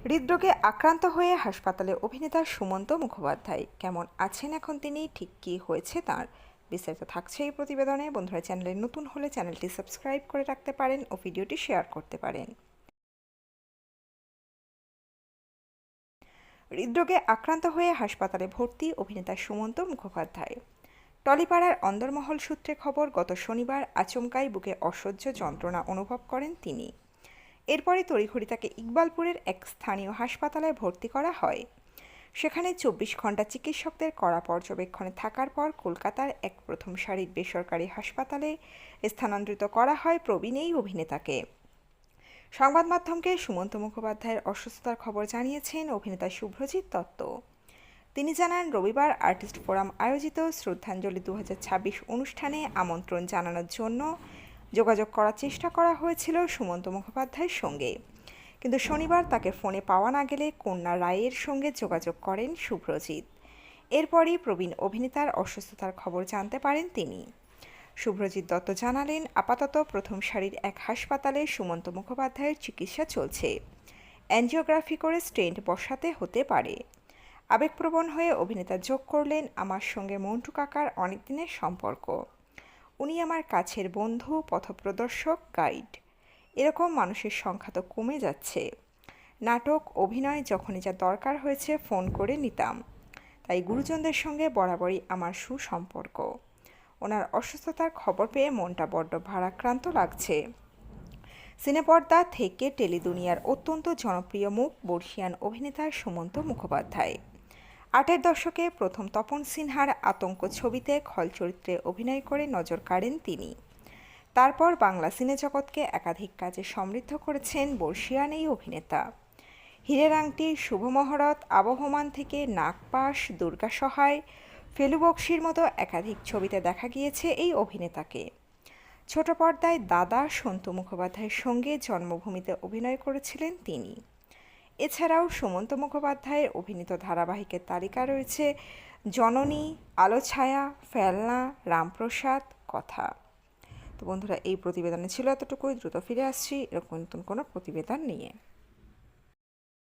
হৃদরোগে আক্রান্ত হয়ে হাসপাতালে অভিনেতা সুমন্ত মুখোপাধ্যায় কেমন আছেন এখন তিনি, ঠিক কী হয়েছে তাঁর বিস্তারিত থাকছে এই প্রতিবেদনে। বন্ধুরা, চ্যানেলে নতুন হলে চ্যানেলটি সাবস্ক্রাইব করে রাখতে পারেন ও ভিডিওটি শেয়ার করতে পারেন। হৃদরোগে আক্রান্ত হয়ে হাসপাতালে ভর্তি অভিনেতা সুমন্ত মুখোপাধ্যায়। টলিপাড়ার অন্দরমহল সূত্রে খবর, গত শনিবার আচমকাই বুকে অসহ্য যন্ত্রণা অনুভব করেন তিনি। এরপরে তড়িঘড়ি তাকে ইকবালপুরের এক স্থানীয় হাসপাতালে ভর্তি করা হয়। সেখানে 24 ঘন্টা চিকিৎসকদের কড়া পর্যবেক্ষণে থাকার পর কলকাতার এক প্রথম সারির বেসরকারি হাসপাতালে স্থানান্তরিত করা হয় প্রবীণ এই অভিনেতাকে। সংবাদ মাধ্যমকে সুমন্ত মুখোপাধ্যায়ের অসুস্থতার খবর জানিয়েছেন অভিনেতা শুভ্রজিৎ দত্ত। তিনি জানান, রবিবার আর্টিস্ট ফোরাম আয়োজিত শ্রদ্ধাঞ্জলি 2026 অনুষ্ঠানে আমন্ত্রণ জানানোর জন্য যোগাযোগ করার চেষ্টা করা হয়েছিল সুমন্ত মুখোপাধ্যায়ের সঙ্গে, কিন্তু শনিবার তাকে ফোনে পাওয়া না গেলে কন্যা রায়ের সঙ্গে যোগাযোগ করেন শুভ্রজিৎ। এরপরই প্রবীণ অভিনেতার অসুস্থতার খবর জানতে পারেন তিনি। শুভ্রজিৎ দত্ত জানালেন, আপাতত প্রথম সারির এক হাসপাতালে সুমন্ত মুখোপাধ্যায়ের চিকিৎসা চলছে। অ্যাঞ্জিওগ্রাফি করে স্টেন্ট বসাতে হতে পারে। আবেগপ্রবণ হয়ে অভিনেতা যোগ করলেন, আমার সঙ্গে মন্টু কাকার অনেক দিনের সম্পর্ক। উনি আমার কাছের বন্ধু, পথপ্রদর্শক, গাইড। এরকম মানুষের সংখ্যা তো কমে যাচ্ছে। নাটক, অভিনয় যখনই যা দরকার হয়েছে ফোন করে নিতাম। তাই গুরুজনদের সঙ্গে বরাবরই আমার সুসম্পর্ক। ওনার অসুস্থতার খবর পেয়ে মনটা বড্ড ভারাক্রান্ত লাগছে। সিনেপর্দা থেকে টেলিদুনিয়ার অত্যন্ত জনপ্রিয় মুখ বর্ষিয়ান অভিনেতা সুমন্ত মুখোপাধ্যায়। 8-এর দশকে প্রথম তপন সিনহার আতঙ্ক ছবিতে খল চরিত্রে অভিনয় করে নজর কাড়েন তিনি। তারপর বাংলা সিনে জগৎকে একাধিক কাজে সমৃদ্ধ করেছেন বর্ষিয়ান এই অভিনেতা। হীরের আংটি, শুভ মহরত, আবহমান থেকে নাগপাশ, দুর্গা সহায়, ফেলু বক্সির মতো একাধিক ছবিতে দেখা গিয়েছে এই অভিনেতাকে। ছোট পর্দায় দাদা সন্তু মুখোপাধ্যায়ের সঙ্গে জন্মভূমিতে অভিনয় করেছিলেন তিনি। এছাড়াও সুমন্ত মুখোপাধ্যায়ের অভিনীত ধারাবাহিকের তালিকা রয়েছে জননী, আলো ছায়া, ফেলনা, রামপ্রসাদ, কথা। তো বন্ধুরা, এই প্রতিবেদনে ছিল এতটুকুই। দ্রুত ফিরে আসছি এরকম নতুন কোনো প্রতিবেদন নিয়ে।